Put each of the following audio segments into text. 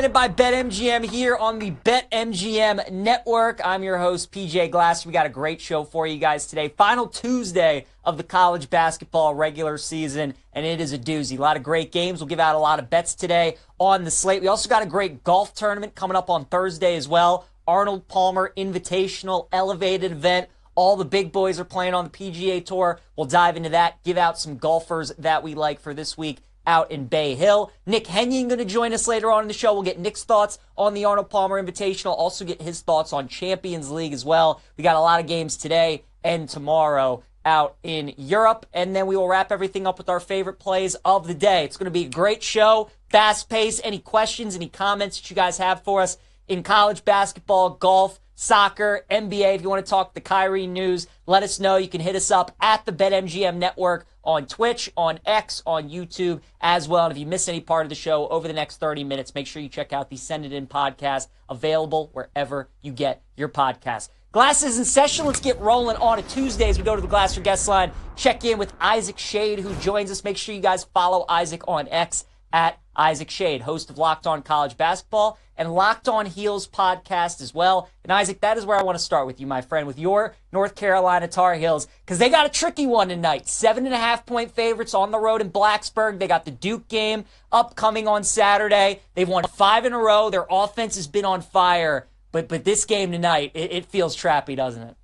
presented by BetMGM here on the BetMGM network. I'm your host, PJ Glass. We got a great show for you guys today. Final Tuesday of the college basketball regular season, and it is a doozy. A lot of great games. We'll give out a lot of bets today on the slate. We also got a great golf tournament coming up on Thursday as well. Arnold Palmer Invitational elevated event. All the big boys are playing on the PGA Tour. We'll dive into that, give out some golfers that we like for this week out in Bay Hill. Nick Hennion going to join us later on in the show. We'll get Nick's thoughts on the Arnold Palmer Invitational, also get his thoughts on Champions League as well. We got a lot of games today and tomorrow out in Europe, and then we will wrap everything up with our favorite plays of the day. It's going to be a great show, fast-paced. Any questions, any comments that you guys have for us in college basketball, golf, soccer, NBA, if you want to talk the Kyrie news, let us know. You can hit us up at the BetMGM Network on Twitch, on X, on YouTube as well. And if you miss any part of the show over the next 30 minutes, make sure you check out the Send It In podcast, available wherever you get your podcast. Glasses in session. Let's get rolling on a Tuesday as we go to the Glass for Guest line. Check in with Isaac Schade, who joins us. Make sure you guys follow Isaac on X at Isaac Schade, host of Locked On College Basketball and Locked On Heels podcast as well. And Isaac, that is where I want to start with you, my friend, with your North Carolina Tar Heels, because they got a tricky one tonight. 7.5-point favorites on the road in Blacksburg. They got the Duke game upcoming on Saturday. They've won 5 in a row. Their offense has been on fire. But this game tonight, it feels trappy, doesn't it?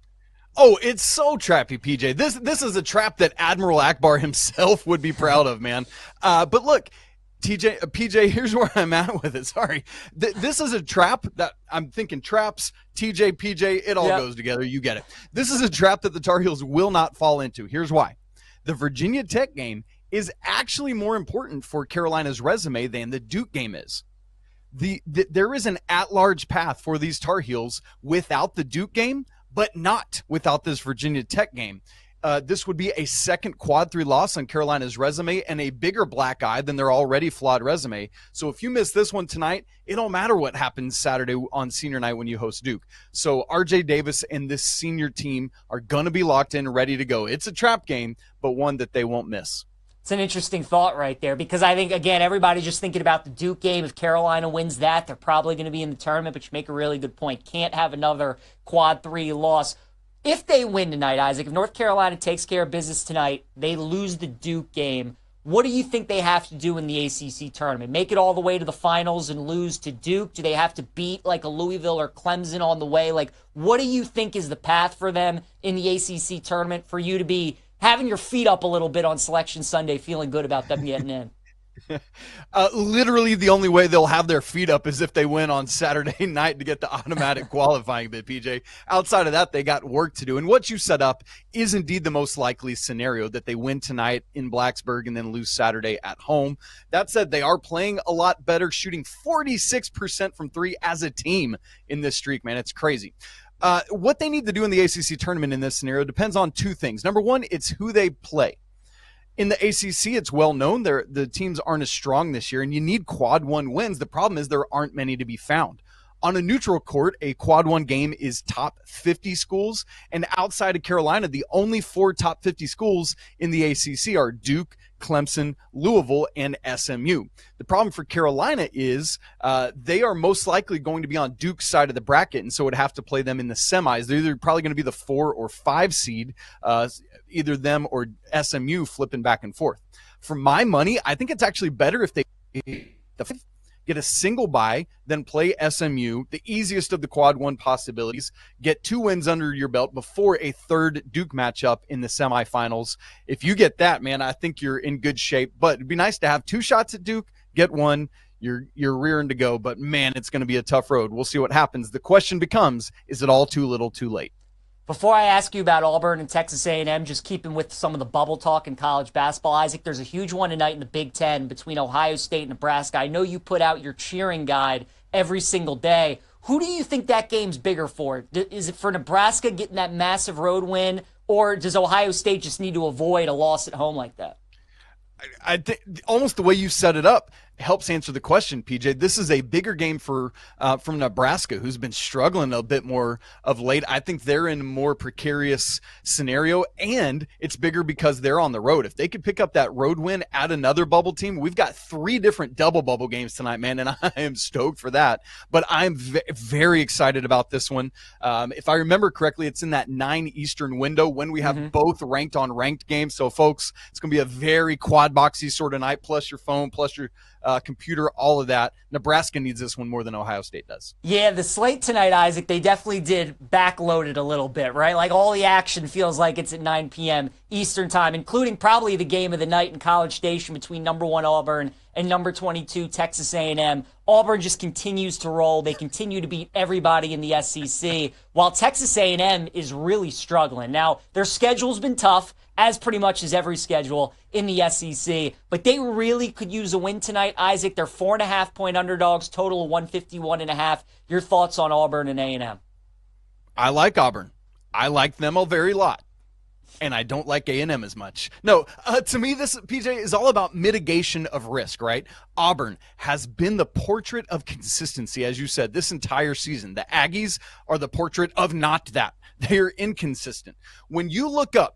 Oh, it's so trappy, PJ. This is a trap that Admiral Akbar himself would be proud of, man. But look, PJ, here's where I'm at with it. Sorry. This is a trap that I'm thinking traps, TJ, PJ, it all goes together. You get it. This is a trap that the Tar Heels will not fall into. Here's why. The Virginia Tech game is actually more important for Carolina's resume than the Duke game is. There is an at-large path for these Tar Heels without the Duke game, but not without this Virginia Tech game. This would be a second quad 3 loss on Carolina's resume and a bigger black eye than their already flawed resume. So if you miss this one tonight, it don't matter what happens Saturday on senior night when you host Duke. So RJ Davis and this senior team are going to be locked in, ready to go. It's a trap game, but one that they won't miss. It's an interesting thought right there, because I think, again, everybody's just thinking about the Duke game. If Carolina wins that, they're probably going to be in the tournament, but you make a really good point. Can't have another quad 3 loss. If they win tonight, Isaac, if North Carolina takes care of business tonight, they lose the Duke game, what do you think they have to do in the ACC tournament? Make it all the way to the finals and lose to Duke? Do they have to beat like a Louisville or Clemson on the way? Like, what do you think is the path for them in the ACC tournament for you to be having your feet up a little bit on Selection Sunday, feeling good about them getting in? Literally the only way they'll have their feet up is if they win on Saturday night to get the automatic qualifying bid, PJ. Outside of that, they got work to do. And what you set up is indeed the most likely scenario, that they win tonight in Blacksburg and then lose Saturday at home. That said, they are playing a lot better, shooting 46% from 3 as a team in this streak, man. It's crazy. What they need to do in the ACC tournament in this scenario depends on 2 things. Number one, it's who they play. In the ACC, it's well known the teams aren't as strong this year, and you need quad 1 wins. The problem is there aren't many to be found. On a neutral court, a quad 1 game is top 50 schools, and outside of Carolina, the only 4 top 50 schools in the ACC are Duke, Clemson, Louisville, and SMU. The problem for Carolina is they are most likely going to be on Duke's side of the bracket, and so would have to play them in the semis. They're either probably going to be the 4 or 5 seed, either them or SMU flipping back and forth. For my money, I think it's actually better if they get a single bye, then play SMU, the easiest of the quad 1 possibilities, get 2 wins under your belt before a third Duke matchup in the semifinals. If you get that, man, I think you're in good shape. But it'd be nice to have 2 shots at Duke, get 1, you're rearing to go. But man, it's going to be a tough road. We'll see what happens. The question becomes, is it all too little too late? Before I ask you about Auburn and Texas A&M, just keeping with some of the bubble talk in college basketball, Isaac, there's a huge one tonight in the Big Ten between Ohio State and Nebraska. I know you put out your cheering guide every single day. Who do you think that game's bigger for? Is it for Nebraska getting that massive road win, or does Ohio State just need to avoid a loss at home like that? I think almost the way you set it up, helps answer the question, PJ. This is a bigger game for from Nebraska, who's been struggling a bit more of late. I think they're in a more precarious scenario, and it's bigger because they're on the road. If they could pick up that road win at another bubble team, we've got 3 different double bubble games tonight, man, and I am stoked for that. But I'm very excited about this one. If I remember correctly, it's in that 9 Eastern window when we have both ranked on ranked games. So, folks, it's going to be a very quad boxy sort of night, plus your phone, plus your computer, all of that. Nebraska needs this one more than Ohio State does. Yeah, the slate tonight, Isaac, they definitely did backload it a little bit, right? Like all the action feels like it's at 9 p.m. Eastern time, including probably the game of the night in College Station between number 1 Auburn and number 22 Texas A&M. Auburn just continues to roll. They continue to beat everybody in the SEC, while Texas A&M is really struggling. Now, their schedule's been tough, as pretty much as every schedule in the SEC, but they really could use a win tonight. Isaac, they're 4.5-point underdogs, total of 151.5. Your thoughts on Auburn and A&M? I like Auburn. I like them a very lot. And I don't like A&M as much. No, to me, this, PJ, is all about mitigation of risk, right? Auburn has been the portrait of consistency, as you said, this entire season. The Aggies are the portrait of not that. They are inconsistent. When you look up,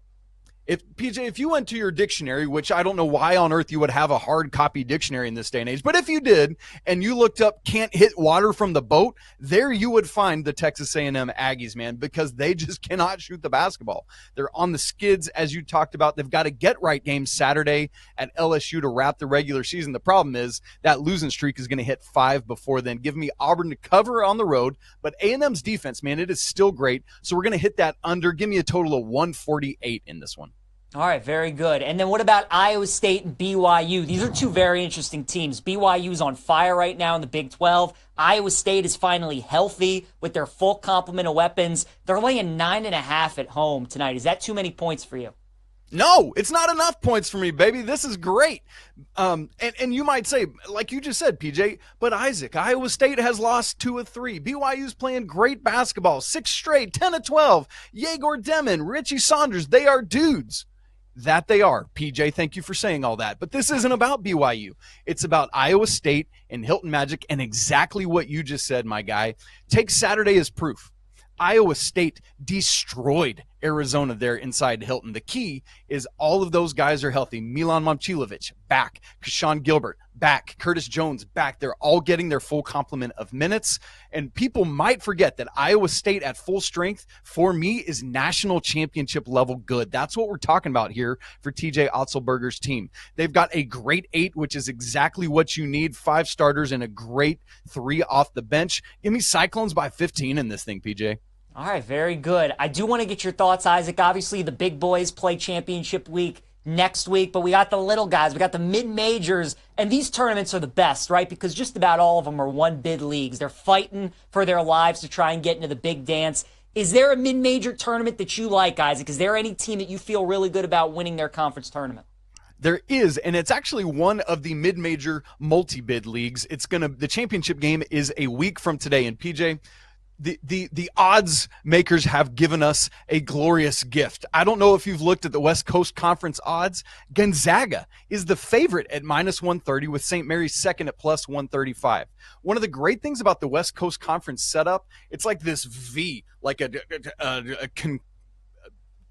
if you went to your dictionary, which I don't know why on earth you would have a hard copy dictionary in this day and age, but if you did and you looked up can't hit water from the boat, there you would find the Texas A&M Aggies, man, because they just cannot shoot the basketball. They're on the skids, as you talked about. They've got a get-right game Saturday at LSU to wrap the regular season. The problem is that losing streak is going to hit 5 before then. Give me Auburn to cover on the road, but A&M's defense, man, it is still great. So we're going to hit that under. Give me a total of 148 in this one. All right, very good. And then what about Iowa State and BYU? These are 2 very interesting teams. BYU's on fire right now in the Big 12. Iowa State is finally healthy with their full complement of weapons. They're laying 9.5 at home tonight. Is that too many points for you? No, it's not enough points for me, baby. This is great. And you might say, like you just said, PJ, but Isaac, Iowa State has lost 2 of 3. BYU's playing great basketball, 6 straight, 10 of 12. Yegor Demon, Richie Saunders, they are dudes. That they are. PJ, thank you for saying all that. But this isn't about BYU. It's about Iowa State and Hilton Magic, and exactly what you just said, my guy. Take Saturday as proof. Iowa State destroyed Arizona there inside Hilton. The key is all of those guys are healthy. Milan Momcilovic, back. Keshawn Gilbert, back. Curtis Jones, back. They're all getting their full complement of minutes. And people might forget that Iowa State at full strength, for me, is national championship level good. That's what we're talking about here for TJ Otzelberger's team. They've got a great 8, which is exactly what you need. 5 starters and a great 3 off the bench. Give me Cyclones by 15 in this thing, PJ. All right, very good. I do want to get your thoughts, Isaac. Obviously, the big boys play championship week next week, but we got the little guys. We got the mid-majors, and these tournaments are the best, right? Because just about all of them are one-bid leagues. They're fighting for their lives to try and get into the big dance. Is there a mid-major tournament that you like, Isaac? Is there any team that you feel really good about winning their conference tournament? There is, and it's actually one of the mid-major multi-bid leagues. The championship game is a week from today, and PJ, the odds makers have given us a glorious gift. I don't know if you've looked at the West Coast Conference odds. Gonzaga is the favorite at -130 with St. Mary's second at +135. One of the great things about the West Coast Conference setup, it's like this V, like a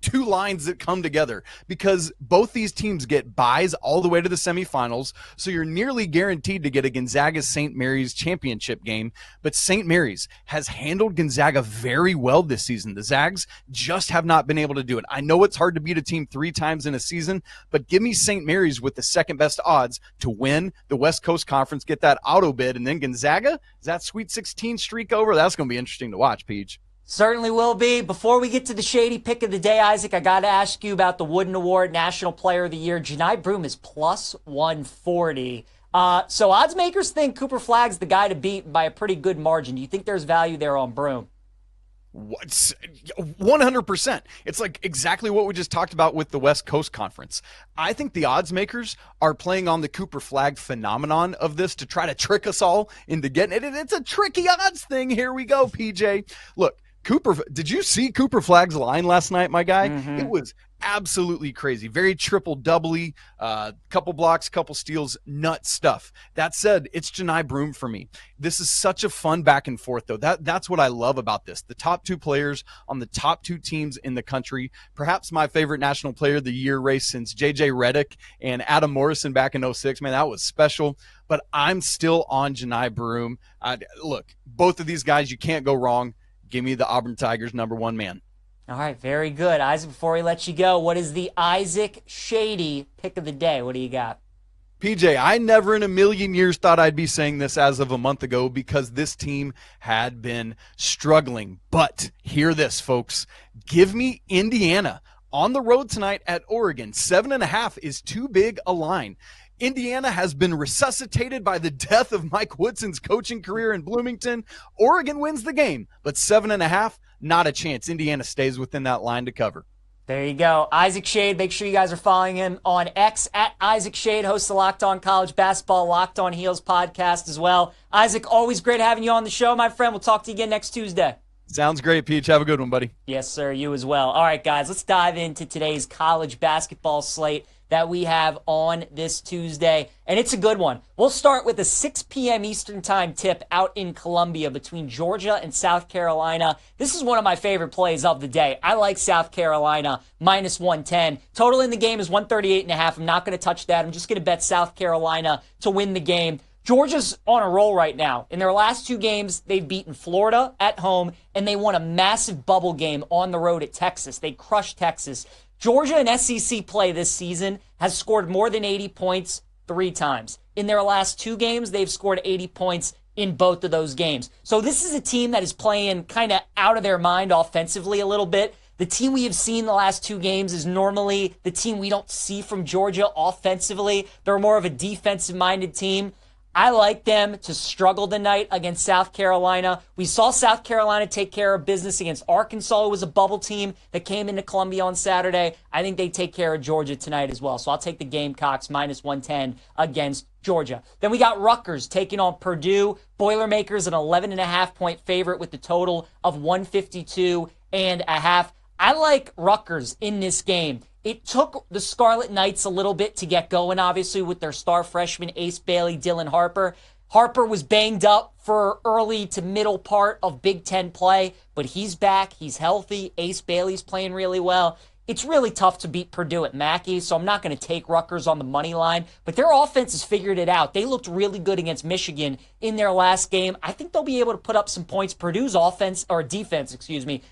2 lines that come together, because both these teams get buys all the way to the semifinals. So you're nearly guaranteed to get a Gonzaga St. Mary's championship game. But St. Mary's has handled Gonzaga very well this season. The Zags just have not been able to do it. I know it's hard to beat a team 3 times in a season, but give me St. Mary's with the second best odds to win the West Coast Conference, get that auto bid, and then Gonzaga, is that Sweet 16 streak over? That's going to be interesting to watch, Peach. Certainly will be. Before we get to the shady pick of the day, Isaac, I got to ask you about the Wooden Award National Player of the Year. Janai Broome is +140. So odds makers think Cooper Flagg's the guy to beat by a pretty good margin. Do you think there's value there on Broome? 100%. It's like exactly what we just talked about with the West Coast Conference. I think the odds makers are playing on the Cooper Flagg phenomenon of this to try to trick us all into getting it. It's a tricky odds thing. Here we go, PJ. Look, did you see Cooper Flagg's line last night, my guy? Mm-hmm. It was absolutely crazy. Very triple-doubly, couple blocks, couple steals, nut stuff. That said, it's Janai Broome for me. This is such a fun back and forth, though. That's what I love about this. The top two players on the top two teams in the country. Perhaps my favorite National Player of the Year race since J.J. Redick and Adam Morrison back in 06. Man, that was special. But I'm still on Janai Broome. Look, both of these guys, you can't go wrong. Give me the Auburn Tigers #1 man. All right, very good. Isaac, before we let you go, what is the Isaac Schade pick of the day? What do you got? PJ, I never in a million years thought I'd be saying this as of a month ago because this team had been struggling. But hear this, folks. Give me Indiana on the road tonight at Oregon. 7.5 is too big a line. Indiana has been resuscitated by the death of Mike Woodson's coaching career in Bloomington. Oregon wins the game, but 7.5, not a chance. Indiana stays within that line to cover. There you go. Isaac Schade. Make sure you guys are following him on X at Isaac Schade, hosts the Locked On College Basketball, Locked On Heels podcast as well. Isaac, always great having you on the show, my friend. We'll talk to you again next Tuesday. Sounds great, Peach. Have a good one, buddy. Yes, sir. You as well. All right, guys, let's dive into today's college basketball slate that we have on this Tuesday, and it's a good one. We'll start with a 6 p.m. Eastern Time tip out in Columbia between Georgia and South Carolina. This is one of my favorite plays of the day. I like South Carolina -110. Total in the game is 138.5. I'm not going to touch that. I'm just going to bet South Carolina to win the game. Georgia's on a roll right now. In their last 2 games, they've beaten Florida at home, and they won a massive bubble game on the road at Texas. They crushed Texas. Georgia in SEC play this season has scored more than 80 points 3 times. In their last 2 games, they've scored 80 points in both of those games. So this is a team that is playing kind of out of their mind offensively a little bit. The team we have seen the last 2 games is normally the team we don't see from Georgia offensively. They're more of a defensive-minded team. I like them to struggle tonight against South Carolina. We saw South Carolina take care of business against Arkansas. It was a bubble team that came into Columbia on Saturday. I think they take care of Georgia tonight as well. So I'll take the Gamecocks -110 against Georgia. Then we got Rutgers taking on Purdue. Boilermakers an 11.5-point favorite with the total of 152.5. I like Rutgers in this game. It took the Scarlet Knights a little bit to get going, obviously, with their star freshman Ace Bailey, Dylan Harper. Harper was banged up for early to middle part of Big Ten play, but he's back. He's healthy. Ace Bailey's playing really well. It's really tough to beat Purdue at Mackey, so I'm not going to take Rutgers on the money line, but their offense has figured it out. They looked really good against Michigan in their last game. I think they'll be able to put up some points. Purdue's defense,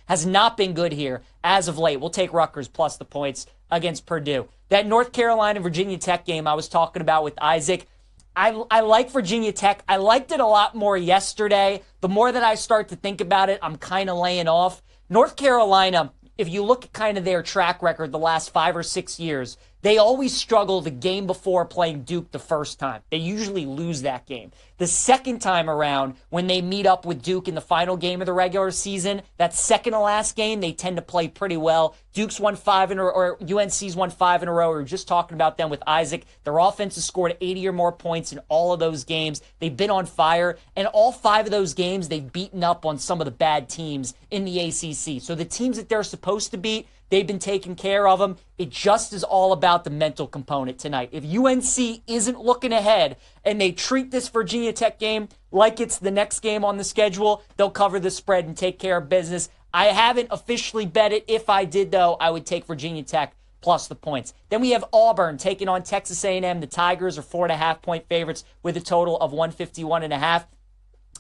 has not been good here as of late. We'll take Rutgers plus the points against Purdue. That North Carolina-Virginia Tech game I was talking about with Isaac, I like Virginia Tech. I liked it a lot more yesterday. The more that I start to think about it, I'm kind of laying off. North Carolina, if you look at kind of their track record the last 5 or 6 years, they always struggle the game before playing Duke the first time. They usually lose that game. The second time around, when they meet up with Duke in the final game of the regular season, that second to last game, they tend to play pretty well. Duke's won 5 in a row, or UNC's won 5 in a row. We were just talking about them with Isaac. Their offense has scored 80 or more points in all of those games. They've been on fire, and all 5 of those games, they've beaten up on some of the bad teams in the ACC. So the teams that they're supposed to beat, they've been taking care of them. It just is all about the mental component tonight. If UNC isn't looking ahead and they treat this Virginia Tech game like it's the next game on the schedule, they'll cover the spread and take care of business. I haven't officially bet it. If I did, though, I would take Virginia Tech plus the points. Then we have Auburn taking on Texas A&M. The Tigers are 4.5-point favorites with a total of 151.5.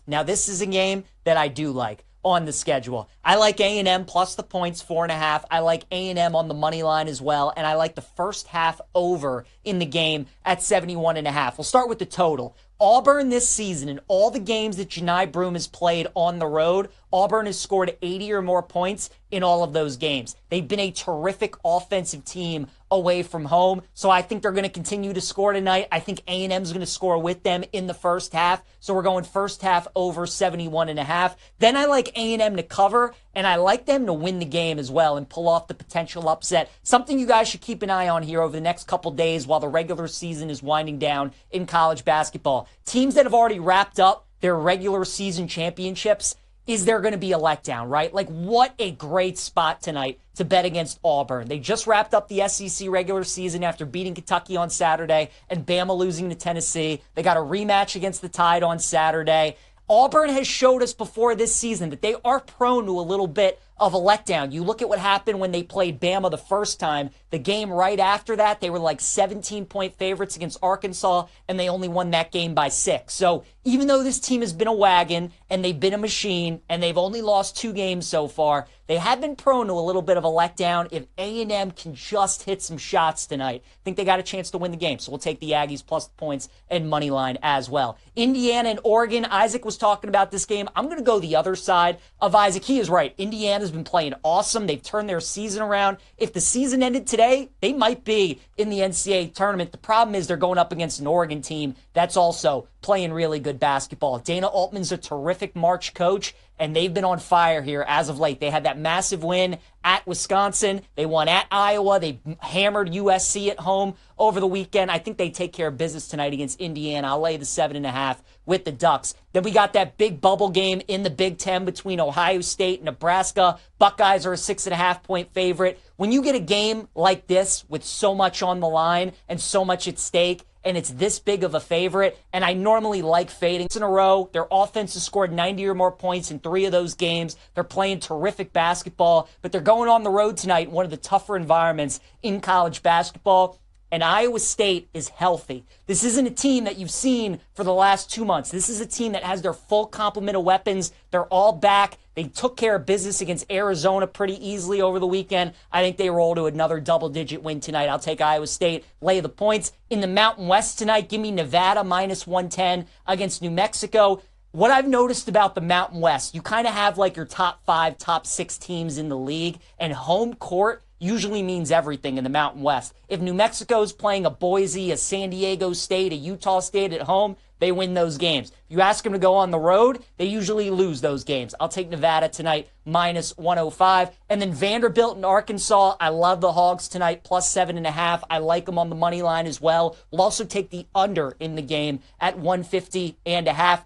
Now, this is a game that I do like on the schedule. I like A&M plus the points, 4.5. I like A&M on the money line as well, and I like the first half over in the game at 71.5. We'll start with the total. Auburn this season, in all the games that Janai Broome has played on the road, Auburn has scored 80 or more points in all of those games. They've been a terrific offensive team away from home, so I think they're going to continue to score tonight. I think A&M's going to score with them in the first half, so we're going first half over 71.5. Then I like A&M to cover, and I like them to win the game as well and pull off the potential upset. Something you guys should keep an eye on here over the next couple days while the regular season is winding down in college basketball. Teams that have already wrapped up their regular season championships, is there going to be a letdown, right? Like, what a great spot tonight to bet against Auburn. They just wrapped up the SEC regular season after beating Kentucky on Saturday and Bama losing to Tennessee. They got a rematch against the Tide on Saturday. Auburn has showed us before this season that they are prone to a little bit of a letdown. You look at what happened when they played Bama the first time. The game right after that, they were like 17-point favorites against Arkansas, and they only won that game by 6. So even though this team has been a wagon, and they've been a machine, and they've only lost 2 games so far, they have been prone to a little bit of a letdown. If A&M can just hit some shots tonight, I think they got a chance to win the game. So we'll take the Aggies plus the points and money line as well. Indiana and Oregon, Isaac was talking about this game. I'm going to go the other side of Isaac. He is right. Indiana's been playing awesome. They've turned their season around. If the season ended today, they might be in the NCAA tournament. The problem is they're going up against an Oregon team that's also playing really good basketball. Dana Altman's a terrific March coach, and they've been on fire here as of late. They had that massive win at Wisconsin. They won at Iowa. They hammered USC at home over the weekend. I think they take care of business tonight against Indiana. I'll lay the 7.5 with the Ducks. Then we got that big bubble game in the Big Ten between Ohio State and Nebraska. Buckeyes are a 6.5-point favorite. When you get a game like this with so much on the line and so much at stake, and it's this big of a favorite, and I normally like fading in a row. Their offense has scored 90 or more points in 3 of those games. They're playing terrific basketball, but they're going on the road tonight in one of the tougher environments in college basketball. And Iowa State is healthy. This isn't a team that you've seen for the last 2 months. This is a team that has their full complement of weapons. They're all back. They took care of business against Arizona pretty easily over the weekend. I think they roll to another double-digit win tonight. I'll take Iowa State, lay the points. In the Mountain West tonight, give me Nevada minus 110 against New Mexico. What I've noticed about the Mountain West, you kind of have like your top 5, top 6 teams in the league, and home court usually means everything in the Mountain West. If New Mexico's playing a Boise, a San Diego State, a Utah State at home, they win those games. If you ask them to go on the road, they usually lose those games. I'll take Nevada tonight, minus 105. And then Vanderbilt and Arkansas, I love the Hogs tonight, plus 7.5. I like them on the money line as well. We'll also take the under in the game at 150.5.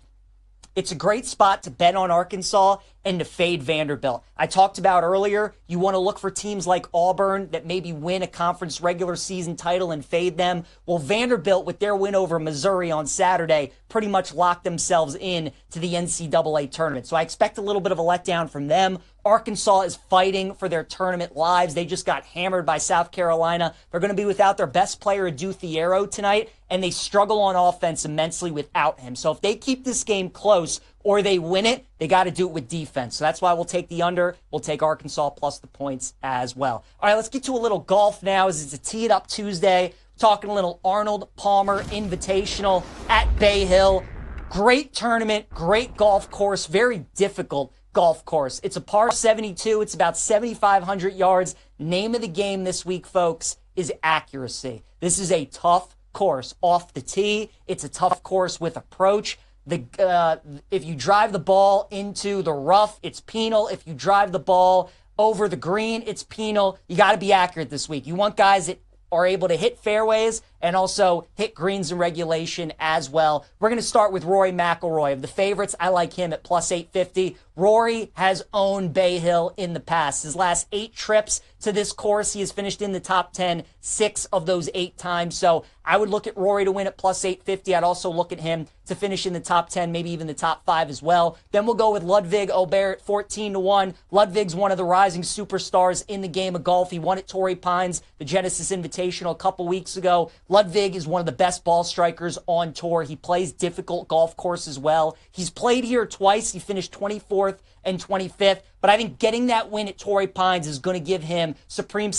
It's a great spot to bet on Arkansas and to fade Vanderbilt. I talked about earlier, you want to look for teams like Auburn that maybe win a conference regular season title and fade them. Well, Vanderbilt, with their win over Missouri on Saturday, pretty much locked themselves in to the NCAA tournament. So I expect a little bit of a letdown from them. Arkansas is fighting for their tournament lives. They just got hammered by South Carolina. They're going to be without their best player, Adu Thiero, tonight, and they struggle on offense immensely without him. So if they keep this game close or they win it, they got to do it with defense. So that's why we'll take the under. We'll take Arkansas plus the points as well. All right, let's get to a little golf now as it's a Tee It Up Tuesday. We're talking a little Arnold Palmer Invitational at Bay Hill. Great tournament, great golf course, very difficult golf course. It's a par 72. It's about 7,500 yards. Name of the game this week, folks, is accuracy. This is a tough course off the tee. It's a tough course with approach. If you drive the ball into the rough, it's penal. If you drive the ball over the green, it's penal. You got to be accurate this week. You want guys that are able to hit fairways and also hit greens in regulation as well. We're going to start with Rory McIlroy. Of the favorites, I like him at plus 850. Rory has owned Bay Hill in the past. His last 8 trips to this course, he has finished in the top 10 6 of those 8 times. So I would look at Rory to win at plus 850. I'd also look at him to finish in the top 10, maybe even the top 5 as well. Then we'll go with Ludwig Aubert at 14-1. Ludwig's one of the rising superstars in the game of golf. He won at Torrey Pines, the Genesis Invitational, a couple weeks ago. Ludwig is one of the best ball strikers on tour. He plays difficult golf courses well. He's played here twice. He finished 24th and 25th. But I think getting that win at Torrey Pines is going to give him supreme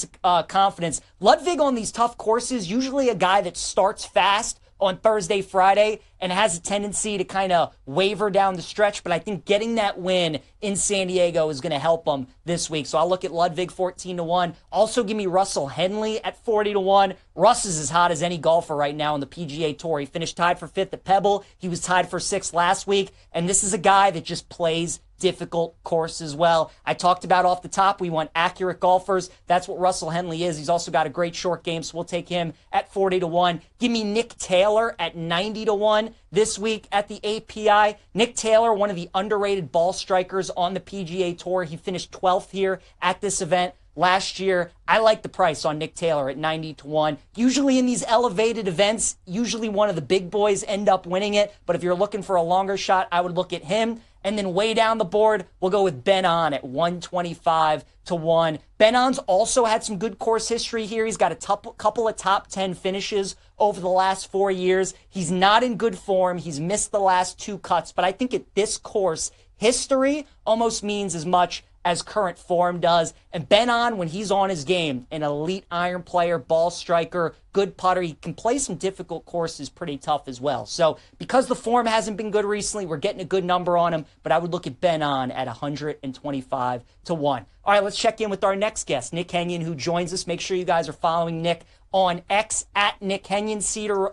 confidence. Ludwig on these tough courses, usually a guy that starts fast on Thursday, Friday, and has a tendency to kind of waver down the stretch. But I think getting that win in San Diego is going to help him this week. So I'll look at Ludwig 14-1. Also give me Russell Henley at 40-1. Russ is as hot as any golfer right now on the PGA Tour. He finished tied for 5th at Pebble. He was tied for 6th last week. And this is a guy that just plays difficult course as well. I talked about off the top, we want accurate golfers. That's what Russell Henley is. He's also got a great short game, so we'll take him at 40-1. Give me Nick Taylor at 90-1. this week at the API. Nick Taylor, one of the underrated ball strikers on the PGA Tour. He finished 12th here at this event last year. I like the price on Nick Taylor at 90-1. Usually in these elevated events, usually one of the big boys end up winning it. But if you're looking for a longer shot, I would look at him. And then way down the board, we'll go with Ben On at 125-1. Ben On's also had some good course history here. He's got a couple of top 10 finishes over the last 4 years. He's not in good form. He's missed the last 2 cuts. But I think at this course, history almost means as much as current form does. And Ben On, when he's on his game, an elite iron player, ball striker, good putter. He can play some difficult courses pretty tough as well. So because the form hasn't been good recently, we're getting a good number on him, but I would look at Ben On at 125-1. All right, let's check in with our next guest, Nick Hennion, who joins us. Make sure you guys are following Nick on X at Nick Hennion,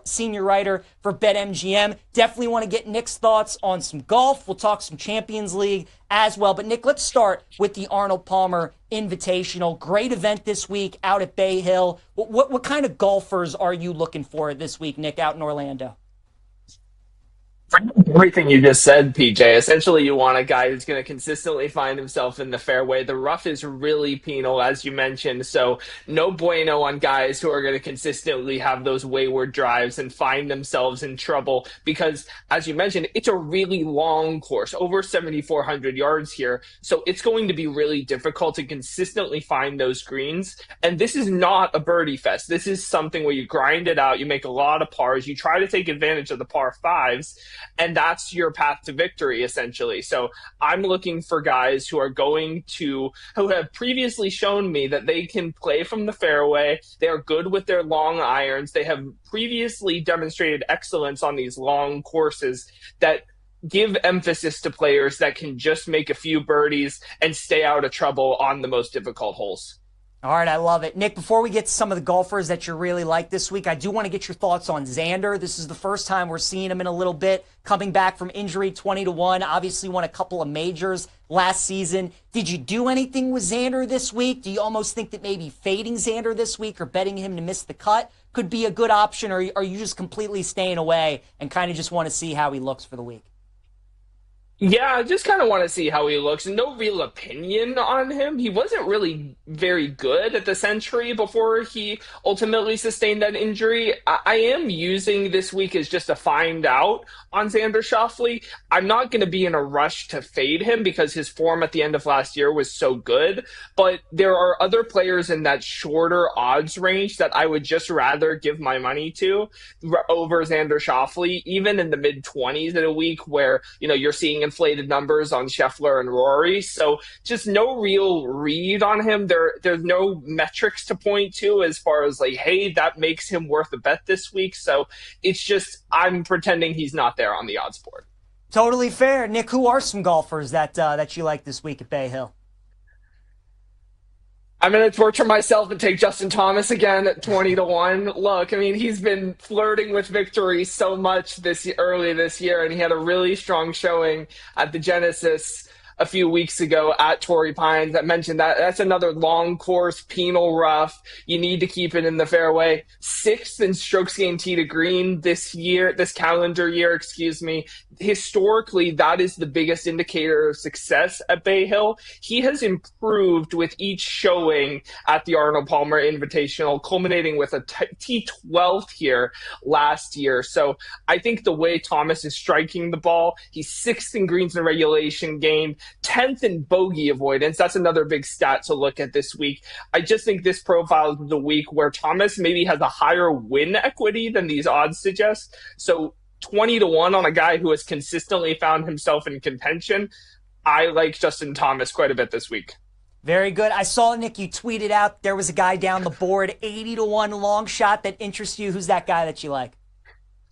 senior writer for BetMGM. Definitely want to get Nick's thoughts on some golf. We'll talk some Champions League as well. But Nick, let's start with the Arnold Palmer Invitational. Great event this week out at Bay Hill. What kind of golfers are you looking for this week, Nick, out in Orlando? Everything you just said, PJ. Essentially, you want a guy who's going to consistently find himself in the fairway. The rough is really penal, as you mentioned, so no bueno on guys who are going to consistently have those wayward drives and find themselves in trouble because, as you mentioned, it's a really long course, over 7,400 yards here, so it's going to be really difficult to consistently find those greens, and this is not a birdie fest. This is something where you grind it out, you make a lot of pars, you try to take advantage of the par fives, and that's your path to victory, essentially. So I'm looking for guys who have previously shown me that they can play from the fairway. They are good with their long irons. They have previously demonstrated excellence on these long courses that give emphasis to players that can just make a few birdies and stay out of trouble on the most difficult holes. All right, I love it. Nick, before we get to some of the golfers that you really like this week, I do want to get your thoughts on Xander. This is the first time we're seeing him in a little bit, coming back from injury, 20-1. Obviously won a couple of majors last season. Did you do anything with Xander this week? Do you almost think that maybe fading Xander this week or betting him to miss the cut could be a good option, or are you just completely staying away and kind of just want to see how he looks for the week? Yeah, I just kind of want to see how he looks. No real opinion on him. He wasn't really very good at the Century before he ultimately sustained that injury. I am using this week as just to find out on Xander Schauffele. I'm not going to be in a rush to fade him because his form at the end of last year was so good. But there are other players in that shorter odds range that I would just rather give my money to over Xander Schauffele, even in the mid-20s in a week where, you're seeing inflated numbers on Scheffler and Rory. So just no real read on him. There's no metrics to point to as far as like, hey, that makes him worth a bet this week. So it's just, I'm pretending he's not there on the odds board. Totally fair. Nick, who are some golfers that you like this week at Bay Hill? I'm going to torture myself and take Justin Thomas again at 20-1. Look, he's been flirting with victory so much early this year, and he had a really strong showing at the Genesis a few weeks ago at Torrey Pines. I mentioned that's another long course, penal rough. You need to keep it in the fairway. 6th in strokes gained tee to green this calendar year, Historically, that is the biggest indicator of success at Bay Hill. He has improved with each showing at the Arnold Palmer Invitational, culminating with a T12 here last year. So I think the way Thomas is striking the ball, he's 6th in greens and regulation gained, 10th in bogey avoidance. That's another big stat to look at this week. I just think this profile is the week where Thomas maybe has a higher win equity than these odds suggest. So 20-1 on a guy who has consistently found himself in contention. I like Justin Thomas quite a bit this week. Very good. I saw, Nick, you tweeted out there was a guy down the board, 80-1 long shot that interests you. Who's that guy that you like?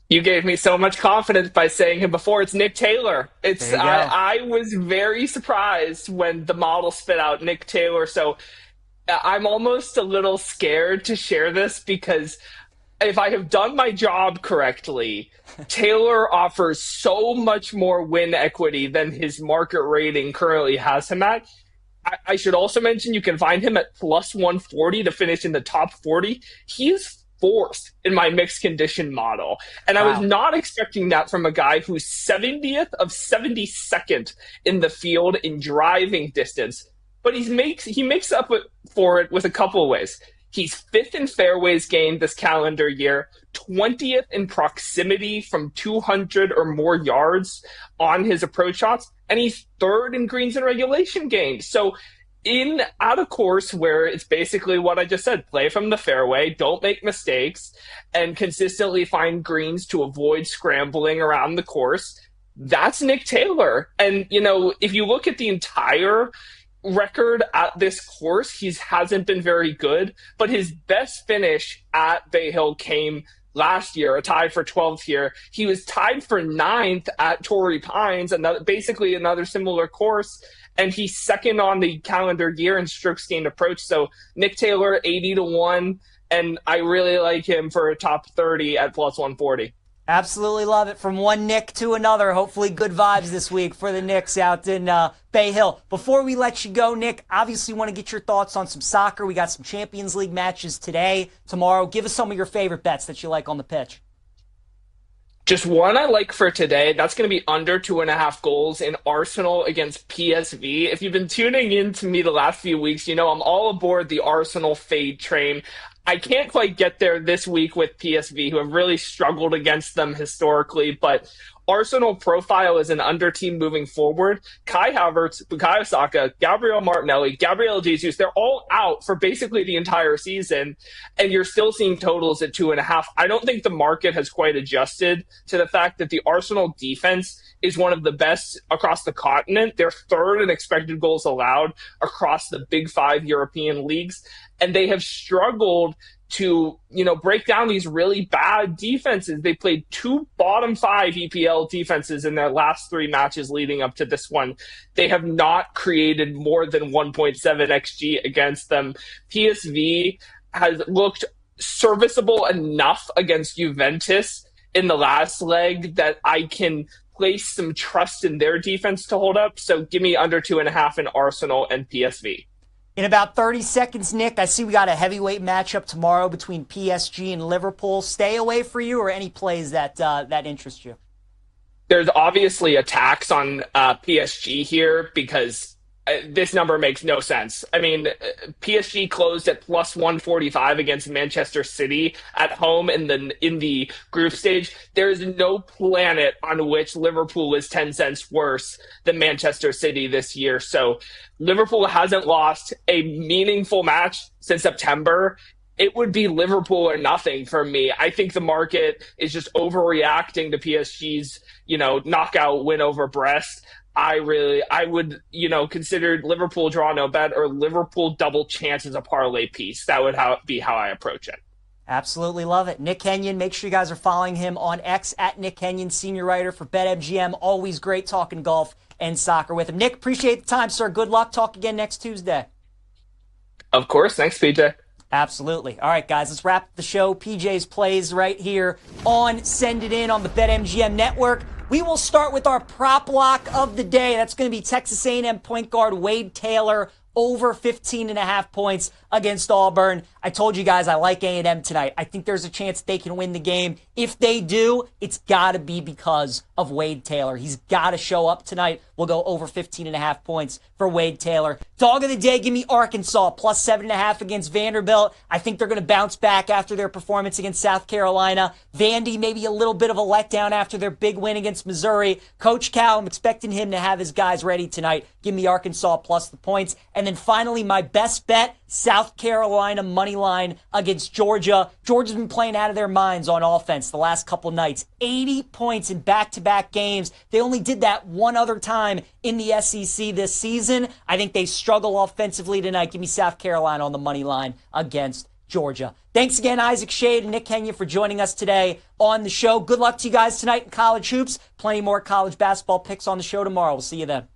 You gave me so much confidence by saying him before. It's Nick Taylor. I was very surprised when the model spit out Nick Taylor. So I'm almost a little scared to share this because if I have done my job correctly, Taylor offers so much more win equity than his market rating currently has him at. I should also mention you can find him at plus 140 to finish in the top 40. He is 4th in my mixed condition model. And I was not expecting that from a guy who's 70th of 72nd in the field in driving distance. But he makes up for it with a couple of ways. He's 5th in fairways gained this calendar year, 20th in proximity from 200 or more yards on his approach shots, and he's 3rd in greens and regulation gained. So at a course where it's basically what I just said, play from the fairway, don't make mistakes, and consistently find greens to avoid scrambling around the course, that's Nick Taylor. And, if you look at the entire record at this course, he hasn't been very good, but his best finish at Bay Hill came last year, a tie for 12th here. He was tied for 9th at Torrey Pines, basically another similar course, and he's 2nd on the calendar year in strokes gained approach. So Nick Taylor, 80-1, and I really like him for a top 30 at plus 140. Absolutely love it. From one Nick to another. Hopefully good vibes this week for the Knicks out in Bay Hill. Before we let you go, Nick, obviously want to get your thoughts on some soccer. We got some Champions League matches today, tomorrow. Give us some of your favorite bets that you like on the pitch. Just one I like for today. That's going to be under 2.5 goals in Arsenal against PSV. If you've been tuning in to me the last few weeks, I'm all aboard the Arsenal fade train. I can't quite get there this week with PSV, who have really struggled against them historically, but Arsenal profile as an under team moving forward. Kai Havertz, Bukayo Saka, Gabriel Martinelli, Gabriel Jesus, they're all out for basically the entire season, and you're still seeing totals at 2.5. I don't think the market has quite adjusted to the fact that the Arsenal defense is one of the best across the continent. They're 3rd in expected goals allowed across the big 5 European leagues, and they have struggled to, break down these really bad defenses. They played 2 bottom 5 EPL defenses in their last 3 matches leading up to this one. They have not created more than 1.7 XG against them. PSV has looked serviceable enough against Juventus in the last leg that I can place some trust in their defense to hold up. So give me under 2.5 in Arsenal and PSV. In about 30 seconds, Nick, I see we got a heavyweight matchup tomorrow between PSG and Liverpool. Stay away for you or any plays that interest you? There's obviously a tax on PSG here because this number makes no sense. I mean, PSG closed at plus 145 against Manchester City at home in the group stage. There is no planet on which Liverpool is 10 cents worse than Manchester City this year. So Liverpool hasn't lost a meaningful match since September. It would be Liverpool or nothing for me. I think the market is just overreacting to PSG's, knockout win over Brest. I would, consider Liverpool draw no bet or Liverpool double chance as a parlay piece. That would be how I approach it. Absolutely love it. Nick Hennion, make sure you guys are following him on X at Nick Hennion, senior writer for BetMGM. Always great talking golf and soccer with him. Nick, appreciate the time, sir. Good luck. Talk again next Tuesday. Of course. Thanks, PJ. Absolutely. All right, guys, let's wrap the show. PJ's plays right here on Send It In on the BetMGM network. We will start with our prop lock of the day. That's going to be Texas A&M point guard Wade Taylor over 15.5 points against Auburn. I told you guys I like A&M tonight. I think there's a chance they can win the game. If they do, it's got to be because of Wade Taylor. He's got to show up tonight. We'll go over 15.5 points for Wade Taylor. Dog of the day, give me Arkansas, plus 7.5 against Vanderbilt. I think they're going to bounce back after their performance against South Carolina. Vandy, maybe a little bit of a letdown after their big win against Missouri. Coach Cal, I'm expecting him to have his guys ready tonight. Give me Arkansas plus the points. And then finally, my best bet, South Carolina money line against Georgia. Georgia's been playing out of their minds on offense the last couple nights. 80 points in back-to-back games. They only did that one other time in the SEC this season. I think they struggle offensively tonight. Give me South Carolina on the money line against Georgia. Thanks again, Isaac Schade and Nick Hennion, for joining us today on the show. Good luck to you guys tonight in college hoops. Plenty more college basketball picks on the show tomorrow. We'll see you then.